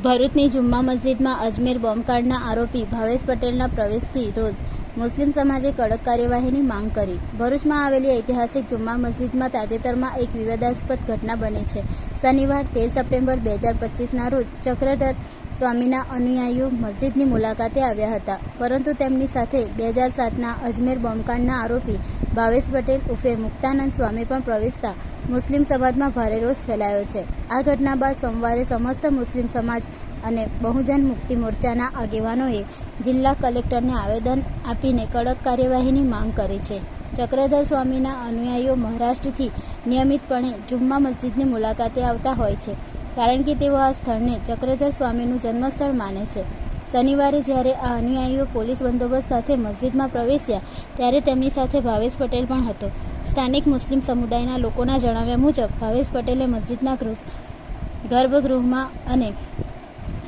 ભરૂચની જુમ્મા મસ્જિદમાં અજમેર બોમ્બકાંડના આરોપી ભાવેશ પટેલના પ્રવેશથી રોજ મુસ્લિમ સમાજે કડક કાર્યવાહીની માંગ કરી। ભરૂચમાં આવેલી ઐતિહાસિક જુમ્મા મસ્જિદમાં તાજેતરમાં એક વિવાદાસ્પદ ઘટના બની છે। શનિવાર 13 સપ્ટેમ્બર 2025ના રોજ ચક્રધર સ્વામીના અનુયાયીઓ મસ્જિદની મુલાકાતે આવ્યા હતા, પરંતુ તેમની સાથે 2007ના અજમેર બોમ્બકાંડના આરોપી ભાવેશ પટેલ ઉર્ફે મુક્તાનંદ સ્વામી પણ પ્રવેશતા મુસ્લિમ સમાજમાં ભારે રોષ ફેલાયો છે। આ ઘટના બાદ સોમવારે સમસ્ત મુસ્લિમ સમાજ અને બહુજન મુક્તિ મોરચાના આગેવાનોએ જિલ્લા કલેક્ટરને આવેદન આપીને કડક કાર્યવાહીની માંગ કરી છે। ચક્રધર સ્વામીના અનુયાયીઓ મહારાષ્ટ્રથી નિયમિતપણે જુમ્મા મસ્જિદની મુલાકાતે આવતા હોય છે, કારણ કે તેઓ આ સ્થળને ચક્રધર સ્વામીનું જન્મસ્થળ માને છે। શનિવારે જ્યારે આ અનુયાયીઓ પોલીસ બંદોબસ્ત સાથે મસ્જિદમાં પ્રવેશ્યા ત્યારે તેમની સાથે ભાવેશ પટેલ પણ હતો। સ્થાનિક મુસ્લિમ સમુદાયના લોકોના જણાવ્યા મુજબ ભાવેશ પટેલે મસ્જિદના ગર્ભગૃહમાં અને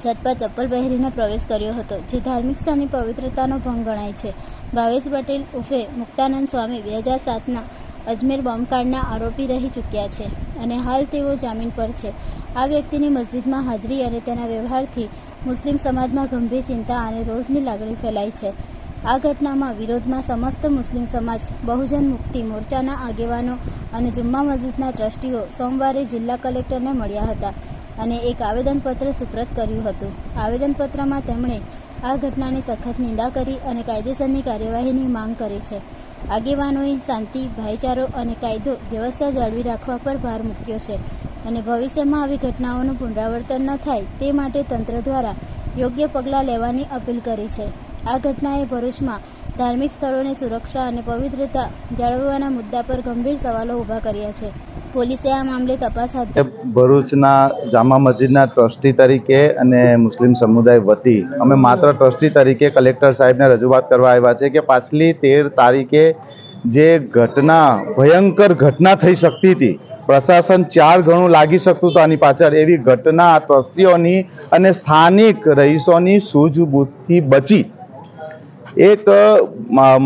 છત પર ચપ્પલ પહેરીને પ્રવેશ કર્યો હતો, જે ધાર્મિક સ્થળની પવિત્રતાનો ભંગ ગણાય છે। ભાવેશ પટેલ ઉર્ફે મુક્તાનંદ સ્વામી 2007ના અજમેર બોમ્બકાંડના આરોપી રહી ચૂક્યા છે અને હાલ તેઓ જામીન પર છે। આ વ્યક્તિની મસ્જિદમાં હાજરી અને તેના વ્યવહારથી મુસ્લિમ સમાજમાં ગંભીર ચિંતા અને રોષની લાગણી ફેલાઈ છે। આ ઘટનામાં વિરોધમાં સમસ્ત મુસ્લિમ સમાજ બહુજન મુક્તિ મોરચાના આગેવાનો અને જુમ્મા મસ્જિદના ટ્રસ્ટીઓ સોમવારે જિલ્લા કલેક્ટરને મળ્યા હતા અને એક આવેદનપત્ર સુપ્રત કર્યું હતું। આવેદનપત્રમાં તેમણે આ ઘટનાની સખત નિંદા કરી અને કાયદેસરની કાર્યવાહીની માંગ કરી છે। આગેવાનોએ શાંતિ, ભાઈચારો અને કાયદો વ્યવસ્થા જાળવી રાખવા પર ભાર મૂક્યો છે અને ભવિષ્યમાં આવી ઘટનાઓનું પુનરાવર્તન ન થાય તે માટે તંત્ર દ્વારા યોગ્ય પગલાં લેવાની અપીલ કરી છે। આ ઘટનાએ ભરૂચમાં ધાર્મિક સ્થળોની સુરક્ષા અને પવિત્રતા જાળવવાના મુદ્દા પર ગંભીર સવાલો ઊભા કર્યા છે। પોલીસે આ મામલે તપાસ હાથ ધરી। ભરૂચના જામા મસ્જિદના ટ્રસ્ટી તરીકે અને મુસ્લિમ સમુદાય વતી અમે માત્ર ટ્રસ્ટી તરીકે કલેક્ટર સાહેબને રજૂઆત કરવા આવ્યા છે કે પાછલી 13 તારીખે જે ઘટના ભયંકર ઘટના થઈ શકતી હતી, પ્રશાસન 4 ગણું લાગી શકતું હતું આની પાછળ, એવી ઘટના ટ્રસ્ટીઓની અને સ્થાનિક રહીશોની સૂઝબૂછથી બચી એક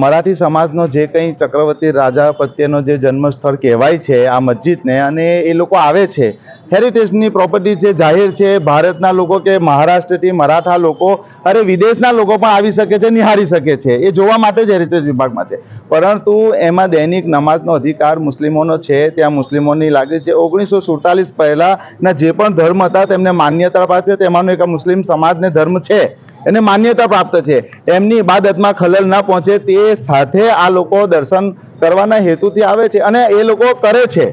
મરાઠી સમાજનો જે કંઈ ચક્રવર્તી રાજા પ્રત્યેનો જે જન્મસ્થળ કહેવાય છે આ મસ્જિદને, અને એ લોકો આવે છે, હેરિટેજની પ્રોપર્ટી છે, જાહેર છે, ભારતના લોકો કે મહારાષ્ટ્રથી મરાઠા લોકો અરે વિદેશના લોકો પણ આવી શકે છે, નિહાળી શકે છે, એ જોવા માટે જ હેરિટેજ વિભાગમાં છે, પરંતુ એમાં દૈનિક નમાજનો અધિકાર મુસ્લિમોનો છે, ત્યાં મુસ્લિમોની લાગણી છે। 1947 પહેલાંના જે પણ ધર્મ હતા તેમને માન્યતા પ્રાપ્ત છે, તેમાંનો એક મુસ્લિમ સમાજને ધર્મ છે, એને માન્યતા પ્રાપ્ત છે, એમની ઇબાદતમાં ખલલ ન પહોંચે તે સાથે આ લોકો દર્શન કરવાના હેતુથી આવે છે અને એ લોકો કરે છે।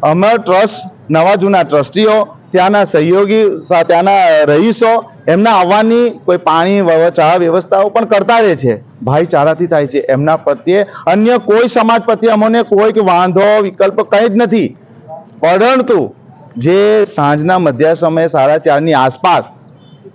અમર ટ્રસ્ટ, નવા જૂના ટ્રસ્ટીઓ, ત્યાંના સહયોગી, ત્યાંના રહીશો એમના આવવાની કોઈ પાણી ચા વ્યવસ્થાઓ પણ કરતા રહે છે, ભાઈચારાથી થાય છે। એમના પ્રત્યે અન્ય કોઈ સમાજ પ્રત્યે અમને કોઈ વાંધો વિકલ્પ કંઈ જ નથી, પરંતુ જે સાંજના મધ્ય સમયે 4:30ની આસપાસ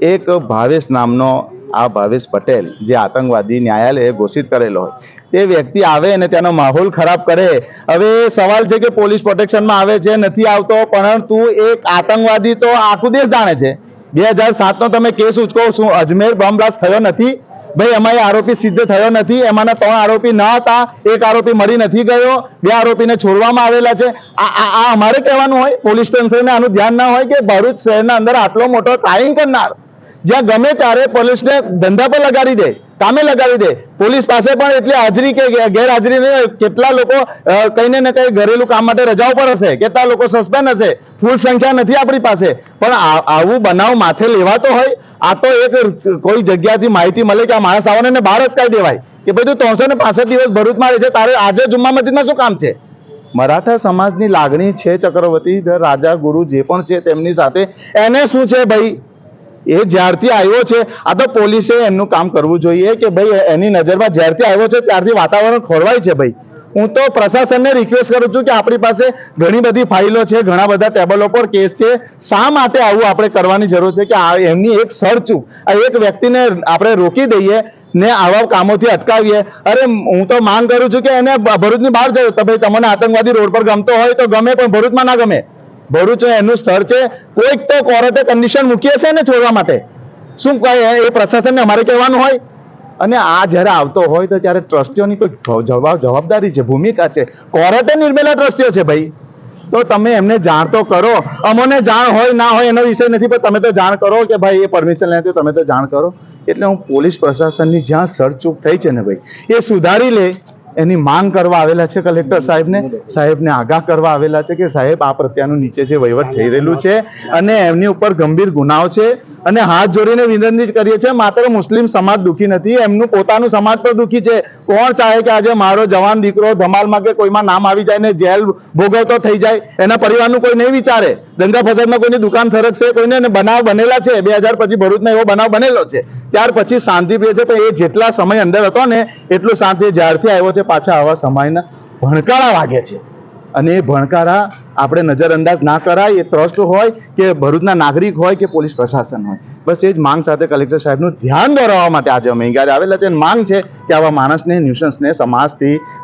એક ભાવેશ નામનો આ ભાવેશ પટેલ જે આતંકવાદી ન્યાયાલયે ઘોષિત કરેલો હોય તે વ્યક્તિ આવે અને તેનો માહોલ ખરાબ કરે। હવે સવાલ છે કે પોલીસ પ્રોટેક્શનમાં આવે છે, નથી આવતો, પરંતુ એક આતંકવાદી તો આખું દેશ જાણે છે। 2007નો તમે કેસ ઉચકો, શું અજમેર બોમ્બ બ્લાસ્ટ થયો નથી ભાઈ? એમાં આરોપી સિદ્ધ થયો નથી? એમાંના 3 આરોપી ન હતા, એક આરોપી મરી નથી ગયો, 2 આરોપીને છોડવામાં આવેલા છે। આ અમારે કહેવાનું હોય? પોલીસ તંત્રને આનું ધ્યાન ના હોય કે ભરૂચ શહેરના અંદર આટલો મોટો ટ્રાયિંગ કરનાર, જ્યાં ગમે ત્યારે પોલીસને ધંધા પર લગાડી દે, કામે લગાડી દે, પોલીસ પાસે પણ એટલી હાજરી કે ગેરહાજરી નહીં, કેટલા લોકો કંઈ ને કંઈ ઘરેલું કામ માટે રજાઓ પર હશે, કેટલા લોકો સસ્પેન્ડ હશે, ફૂલ સંખ્યા નથી આપણી પાસે, પણ આવું બનાવ માથે લેવાતો હોય? આ તો એક કોઈ જગ્યાથી માહિતી મળે કે આ માણસ આવવાને બહાર જ કહી દેવાય કે ભાઈ તું 365 દિવસ ભરૂચમાં રહે છે, તારે આજે જુમ્મા મસ્જિદમાં શું કામ છે? મરાઠા સમાજની લાગણી છે, ચક્રવર્તી રાજા ગુરુ જે પણ છે તેમની સાથે, એને શું છે ભાઈ? એ જ્યારથી આવ્યો છે, આ તો પોલીસે એમનું કામ કરવું જોઈએ કે ભાઈ એની નજરમાં જ્યારથી આવ્યો છે ત્યારથી વાતાવરણ ખોરવાય છે ભાઈ। હું તો પ્રશાસનને રિક્વેસ્ટ કરું છું કે આપણી પાસે ઘણી બધી ફાઇલો છે, ઘણા બધા ટેબલો પર કેસ છે, શા માટે આવું આપણે કરવાની જરૂર છે કે એમની એક સરચૂક આ એક વ્યક્તિને આપણે રોકી દઈએ ને આવા કામોથી અટકાવીએ? અરે હું તો માંગ કરું છું કે એને ભરૂચની બહાર જવું તો ભાઈ, તમને આતંકવાદી રોડ પર ગમતો હોય તો ગમે, પણ ભરૂચમાં ના ગમે। ભરૂચ એનું સ્થળ છે, કોઈક તો કોર્ટે કન્ડિશન મૂકી હશે ને છોડવા માટે, શું કહે એ પ્રશાસનને અમારે કહેવાનું હોય? અને આ જ્યારે આવતો હોય તો ત્યારે ટ્રસ્ટીઓની કોઈ જવાબદારી છે, ભૂમિકા છે, કોર્ટે નિર્મેલા ટ્રસ્ટીઓ છે ભાઈ, તો તમે એમને જાણ તો કરો. અમોને જાણ હોય ના હોય એનો વિષય નથી, પણ તમે તો જાણ કરો કે ભાઈ એ પરમિશન નથી, તમે તો જાણ કરો. એટલે હું પોલીસ પ્રશાસનની જ્યાં સડચૂક થઈ છે ને ભાઈ એ સુધારી લે એની માંગ કરવા આવેલા છે કલેક્ટર સાહેબને આગાહ કરવા આવેલા છે કે સાહેબ આ પ્રત્યાનું નીચે જે વહીવટ થઈ રહેલું છે અને એમની ઉપર ગંભીર ગુનાઓ છે, અને હાથ જોડીને વિનંતી જ કરીએ છીએ. માત્ર મુસ્લિમ સમાજ દુઃખી નથી, એમનું પોતાનું સમાજ પણ દુઃખી છે. કોણ ચાહે કે આજે મારો જવાન દીકરો ધમાલમાં કે કોઈમાં નામ આવી જાય ને જેલ ભોગવતો થઈ જાય? એના પરિવારનું કોઈ નહીં વિચારે. દંગા ફસાદમાં કોઈની દુકાન સરકશે, કોઈને બનાવ બનેલા છે. 2000 પછી ભરૂચમાં એવો બનાવ બનેલો છે. ત્યાર પછી શાંતિપ્રિય છે, પણ એ જેટલા સમય અંદર હતો ને એટલું શાંતિ જ્યારથી આવ્યો છે પાછા આવા સમયના ભણકારા વાગે છે. અને એ ભણકારા આપણે નજરઅંદાજ ના કરાય. એ ટ્રસ્ટ હોય કે ભરૂચના નાગરિક હોય કે પોલીસ પ્રશાસન હોય, બસ એ જ માંગ સાથે કલેક્ટર સાહેબનું ધ્યાન દોરવા માટે આજે અમે અહીં આવેલા છે. માંગ છે કે આવા માણસને ન્યુસન્સને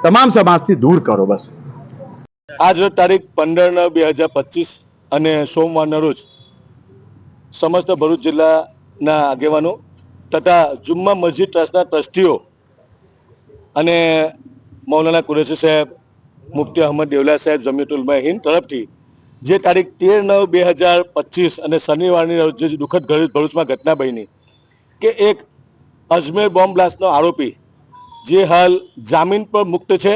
તમામ સમાજથી દૂર કરો. બસ આજ રોજ તારીખ 15/9/2025 અને સોમવારના રોજ સમસ્ત ભરૂચ જિલ્લાના આગેવાનો તથા જુમ્મા મસ્જિદ ટ્રસ્ટના ટ્રસ્ટીઓ અને મૌલાના કુરેશી સાહેબ, મુફ્તી અહમદ દેવલા સાહેબ, જમિયતુલ ઉલમા હિન્દ તરફથી જે તારીખ 13/9/2025 અને શનિવારની રોજ જે દુઃખદ ભરૂચમાં ઘટના બની કે એક અજમેર બોમ્બ બ્લાસ્ટનો આરોપી જે હાલ જામીન પર મુક્ત છે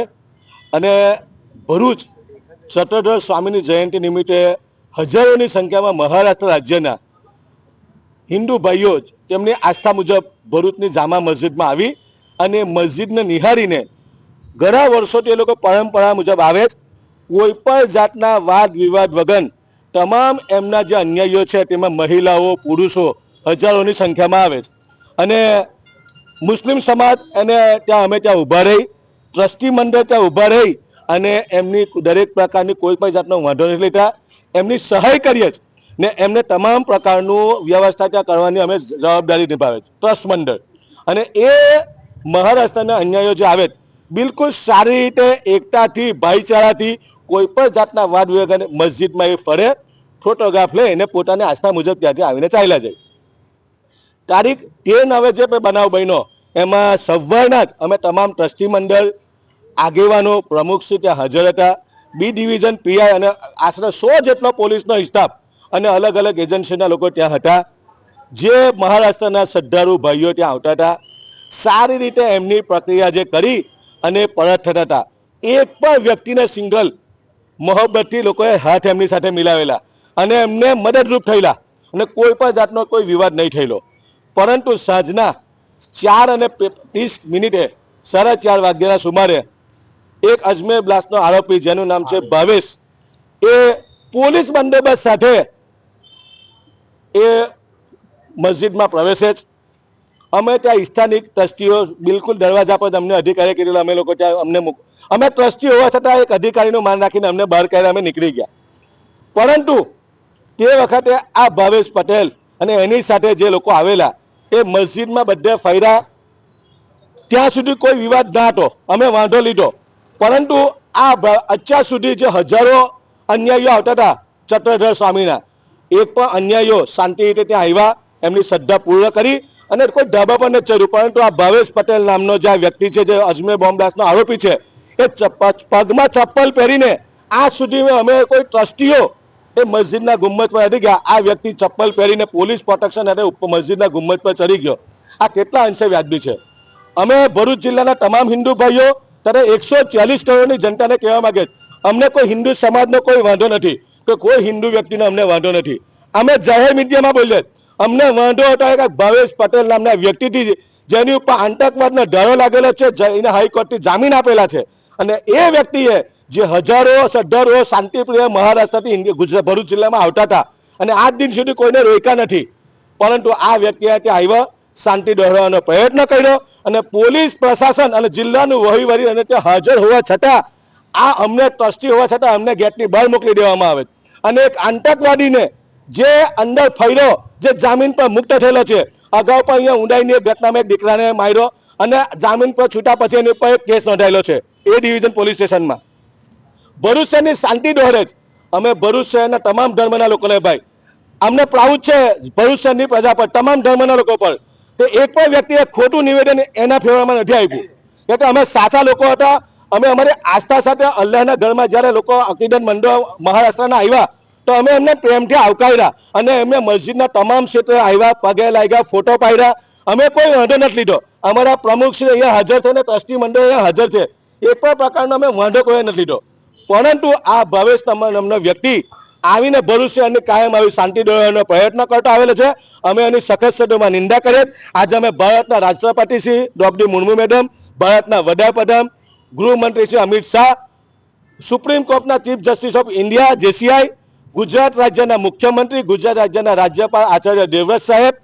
અને ભરૂચ ચત્રધર સ્વામીની જયંતિ નિમિત્તે હજારોની સંખ્યામાં મહારાષ્ટ્ર રાજ્યના હિન્દુ ભાઈઓ તેમની આસ્થા મુજબ ભરૂચની જામા મસ્જિદમાં આવી અને મસ્જિદને નિહાળીને ઘણા વર્ષોથી એ લોકો પરંપરા મુજબ આવે જ કોઈ પણ જાતના વાદ વિવાદ વગર તમામ એમના જે અન્યાયીઓ છે તેમાં મહિલાઓ, પુરુષો હજારોની સંખ્યામાં આવે છે. અને મુસ્લિમ સમાજ અને અમે ત્યાં ઊભા રહી, ટ્રસ્ટી મંડળ ત્યાં ઊભા રહી અને એમની દરેક પ્રકારની કોઈ પણ જાતનો વાંધો નથી લેતા, એમની સહાય કરીએ જ ને એમને તમામ પ્રકારનું વ્યવસ્થા ત્યાં કરવાની અમે જવાબદારી નિભાવે ટ્રસ્ટ મંડળ. અને એ મહારાષ્ટ્રના અન્યાયો જે આવે બિલકુલ સારી રીતે એકતાથી ભાઈચારાથી કોઈ પણ જાતના વાદ વિવાદ મસ્જિદમાં એ ફરે, ફોટોગ્રાફ લે અને પોતાની આસ્થા મુજબ ત્યાંથી આવીને ચાલ્યા જાય. તારીખ 13 જે બનાવ બન્યો એમાં સવારના જ અમે તમામ ટ્રસ્ટી મંડળ આગેવાનો પ્રમુખશ્રી ત્યાં હાજર હતા. બી ડિવિઝન પીઆઈ અને આશરે 100 જેટલો પોલીસનો સ્ટાફ અને અલગ અલગ એજન્સીના લોકો ત્યાં હતા. જે મહારાષ્ટ્રના શ્રદ્ધાળુ ભાઈઓ ત્યાં આવતા હતા, સારી રીતે એમની પ્રક્રિયા જે કરી અને પરત થતા હતા. એક પણ વ્યક્તિને સિંગલ મોહબ્બતથી લોકોએ હાથ એમની સાથે મિલાવેલા અને એમને મદદરૂપ થયેલા અને કોઈ પણ જાતનો કોઈ વિવાદ નહીં થયેલો. પરંતુ સાંજના 4:30 4:30 વાગ્યાના સુમારે એક અજમેર બ્લાસ્ટનો આરોપી જેનું નામ છે ભાવેશ, એ પોલીસ બંદોબસ્ત સાથે એ મસ્જિદમાં પ્રવેશે જ. અમે ત્યાં સ્થાનિક ટ્રસ્ટીઓ બિલકુલ દરવાજા પર અમને અધિકારી કીધેલું, અમે લોકો ત્યાં અમે ટ્રસ્ટી હોવા છતાં એક અધિકારીનું માન રાખીને અમને બહાર કાઢ્યા, અમે નીકળી ગયા. પરંતુ તે વખતે આ ભાવેશ પટેલ અને એની સાથે જે લોકો આવેલા એ મસ્જિદમાં બધે ફર્યા. ત્યાં સુધી કોઈ વિવાદ ના હતો, અમે વાંધો લીધો. પરંતુ આ અત્યાર સુધી જે હજારો અન્યાયીઓ આવતા હતા ચત્રધર સ્વામીના, એક પણ અન્યાયીઓ શાંતિ રીતે ત્યાં આવ્યા, એમની શ્રદ્ધા પૂર્ણ કરી અને કોઈ ધાબા પર નથી ચડ્યું. પરંતુ આ ભાવેશ પટેલ નામનો જે વ્યક્તિ છે, જે અજમેર બોમ્બ બ્લાસ્ટનો આરોપી છે, એ પગમાં ચપ્પલ પહેરીને આજ સુધી અમે કોઈ ટ્રસ્ટીઓ એ મસ્જિદના ગુમ્મત પર ચડી ગયા. આ વ્યક્તિ ચપ્પલ પહેરીને પોલીસ પ્રોટેક્શન સાથે મસ્જિદના ગુમ્મત પર ચડી ગયો. આ કેટલા અંશે વ્યાજબી છે? અમે ભરૂચ જિલ્લાના તમામ હિન્દુ ભાઈઓ ત્યારે 140 કરોડની જનતાને કહેવા માંગે, અમને કોઈ હિન્દુ સમાજનો કોઈ વાંધો નથી, કે કોઈ હિન્દુ વ્યક્તિનો અમને વાંધો નથી. અમે જાહેર મીડિયામાં બોલીએ, અમને વાંધો હતો કે ભાવેશ પટેલ નામના વ્યક્તિથી જેની ઉપર આતંકવાદનો ધારો લાગેલો છે, એને હાઈકોર્ટથી જામીન આપેલા છે, અને એ વ્યક્તિએ જે હજારો શ્રદ્ધાળુઓ શાંતિપ્રિય મહારાષ્ટ્રથી ગુજરાત ભરૂચ જિલ્લામાં આવતા હતા અને આજ દિન સુધી કોઈને રોક્યા નથી. પરંતુ આ વ્યક્તિએ ત્યાં આવ્યા, શાંતિ દોહરાવવાનો પ્રયત્ન કર્યો અને પોલીસ પ્રશાસન અને જિલ્લાનું વહીવટી અને ત્યાં હાજર હોવા છતાં આ અમને ટ્રસ્ટી હોવા છતાં અમને ગેટની બહાર મોકલી દેવામાં આવે. અને એક આતંકવાદીને જે અંદર ફર્યો, જે જામીન પર મુક્ત થયેલો છે, અગાઉ પણ અહીંયા ઊંડાઈની એક ઘટનામાં એક દીકરાને માર્યો અને જામીન પર છૂટા પછી એની ઉપર એક કેસ નોંધાયેલો છે એ ડિવિઝન પોલીસ સ્ટેશનમાં. ભરૂચ શહેરની શાંતિ દોહરે જ અમે ભરૂચ શહેરના તમામ ધર્મના લોકોને ભાઈ અમને પ્રાઉડ છે ભરૂચ શહેરની પ્રજા પર, તમામ ધર્મના લોકો પર, તો એક પણ વ્યક્તિએ ખોટું નિવેદન એના ફેવરમાં નથી આપ્યું. કે અમે સાચા લોકો હતા અમે અમારી આસ્થા સાથે અલ્લાહના ઘરમાં જ્યારે લોકો અકીદત મંડો મહારાષ્ટ્રના આવ્યા તો અમે એમને પ્રેમથી આવકાર્યા અને એમને મસ્જિદના તમામ ક્ષેત્રે આવ્યા, પગે લાગ્યા, ફોટો પાડ્યા. અમે કોઈ વાંધો નથી લીધો. અમારા પ્રમુખ શ્રી અહીંયા હાજર છે અને ટ્રસ્ટી મંડળ અહીંયા હાજર છે. એક પણ પ્રકારનો અમે વાંધો કોઈ નથી લીધો. પરંતુ આ ભાવેશ નામનો વ્યક્તિ આવીને ભરૂચ અને કાયમ આવી શાંતિ દોરવાનો પ્રયત્ન કરતો આવેલો છે. અમે એની સખત શબ્દોમાં નિંદા કરીએ. આજે અમે ભારતના રાષ્ટ્રપતિ શ્રી દ્રૌપદી મુર્મુ મેડમ, ભારતના વડાપ્રધાન, ગૃહમંત્રી શ્રી અમિત શાહ, સુપ્રીમ કોર્ટના chief justice of India JCI, Gujarat રાજ્યના મુખ્યમંત્રી, ગુજરાત રાજ્યના રાજ્યપાલ આચાર્ય દેવવ્રત સાહેબ,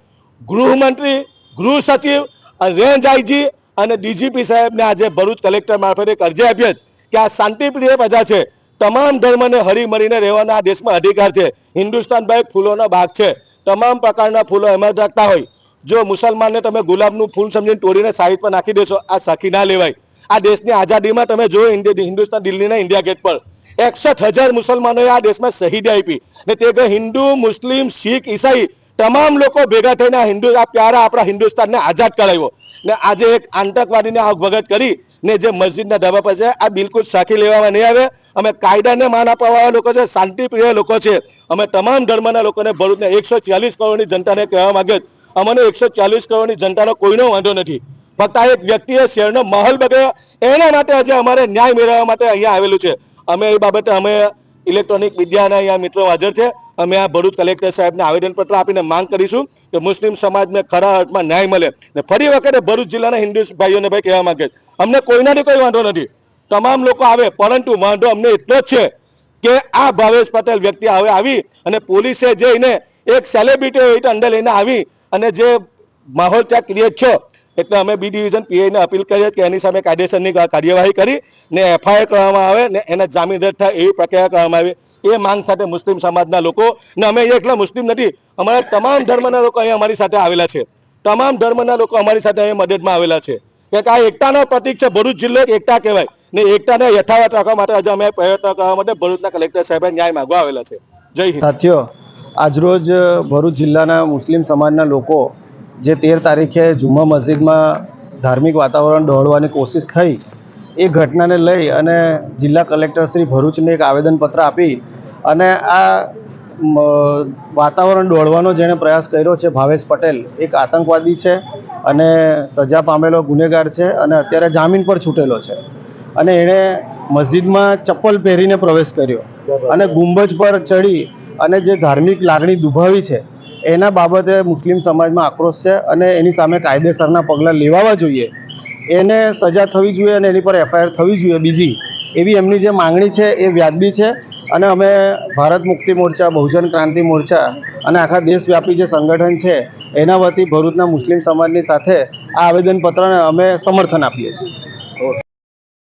ગૃહમંત્રી, ગૃહ સચિવ, રેન્જ IG અને DGP સાહેબને આજે ભરૂચ કલેક્ટર મારફતે એક અરજી આપી કે આ શાંતિપ્રિય પ્રજા છે, તમામ ધર્મને હળી મળીને રહેવાનો આ દેશમાં અધિકાર છે. હિન્દુસ્તાન એક ફૂલોનો બાગ છે, તમામ પ્રકારના ફૂલો એમાં રાખતા હોય. જો મુસલમાનને તમે ગુલાબનું ફૂલ સમજીને તોડીને સાઈડ પર નાખી દેશો, આ સાખી ના લેવાય. આ દેશની આઝાદીમાં તમે જો હિન્દુસ્તાન દિલ્હીના ઇન્ડિયા ગેટ પર 61,000 મુસલમાનોએ આ દેશમાં શહીદી આપી ને તે હિન્દુ, મુસ્લિમ, શીખ, ઈસાઈ તમામ લોકો ભેગા થઈને આ પ્યારા આપણા હિન્દુસ્તાનને આઝાદ કરાવ્યો ને આજે એક આતંકવાદીને આવભગત કરી ને જે મસ્જિદના ધાબા પર છે, આ બિલકુલ સાખી લેવામાં નહીં આવે. અમે કાયદાને માન આપવાવાળા લોકો છે, શાંતિપ્રિય લોકો છે. અમે તમામ ધર્મના લોકોને ભરૂચને 140 કરોડની જનતાને કહેવા માંગે, અમને 140 કરોડની જનતાનો કોઈનો વાંધો નથી. ફક્ત આ એક વ્યક્તિએ શહેરનો માહોલ બગાડ્યો, એના માટે આજે અમારે ન્યાય મેળવવા માટે અહીંયા આવેલું છે. અમે એ બાબતે અમે ઇલેક્ટ્રોનિક મીડિયાના અહીંયા મિત્રો હાજર છે. અમે આ ભરૂચ કલેક્ટર સાહેબને આવેદનપત્ર આપીને માંગ કરીશું કે મુસ્લિમ સમાજને ખરા અર્થમાં ન્યાય મળે ને ફરી વખતે ભરૂચ જિલ્લાના હિન્દુ ભાઈઓને ભાઈ કહેવા માંગે અમને કોઈનાથી કોઈ વાંધો નથી, તમામ લોકો આવે, પરંતુ વાંધો અમને એટલો જ છે કે આ ભાવેશ પટેલ વ્યક્તિ હવે આવી અને પોલીસે જઈને એક સેલિબ્રિટી અંદર લઈને આવી અને જે માહોલ ત્યાં ક્રિએટ છો, એટલે અમે B ડિવિઝન PIને અપીલ કરીએ કે એની સામે કાયદેસરની કાર્યવાહી કરી ને FIR કરવામાં આવે ને એના જામીન રદ થાય એવી પ્રક્રિયા કરવામાં આવે. એ માંગ સાથે મુસ્લિમ સમાજના લોકો ને અમે એકલા મુસ્લિમ નથી, અમારા તમામ ધર્મના લોકો અહીંયા અમારી સાથે આવેલા છે. તમામ ધર્મના લોકો અમારી સાથે અહીંયા મદદમાં આવેલા છે કે આ એકતાનો પ્રતીક છે. ભરૂચ જિલ્લો એક એકતા કહેવાય ને એકતાને યથાવત રાખવા માટે આજે અમે પ્રયત્ન કરવા માટે ભરૂચના કલેક્ટર સાહેબે ન્યાય માંગવા આવેલા છે. જય હિન્દ. સાથીઓ, આજરોજ ભરૂચ જિલ્લાના મુસ્લિમ સમાજના લોકો જે 13 તારીખે જુમ્મા મસ્જિદમાં ધાર્મિક વાતાવરણ દોહળવાની કોશિશ થઈ, એ ઘટનાને લઈ અને જિલ્લા કલેક્ટર શ્રી ભરૂચને એક આવેદનપત્ર આપી અને આ વાતાવરણ દોહળવાનો જેણે પ્રયાસ કર્યો છે ભાવેશ પટેલ એક આતંકવાદી છે અને સજા પામેલો ગુનેગાર છે અને અત્યારે જામીન પર છૂટેલો છે અને એણે મસ્જિદમાં ચપ્પલ પહેરીને પ્રવેશ કર્યો અને ગુંબજ પર ચડી અને જે ધાર્મિક લાગણી દુભાવી છે એના બાબતે મુસ્લિમ સમાજમાં આક્રોશ છે અને એની સામે કાયદેસરના પગલાં લેવાવા જોઈએ. એને સજા થવી જોઈએ અને એની પર FIR થવી જોઈએ. બીજી એવી એમની જે માંગણી છે એ વ્યાજબી છે અને અમે ભારત મુક્તિ મોરચા, બહુજન ક્રાંતિ મોરચા અને આખા દેશવ્યાપી જે સંગઠન છે એના વતી ભરૂચના મુસ્લિમ સમાજની સાથે આ આવેદનપત્રને અમે સમર્થન આપીએ છીએ.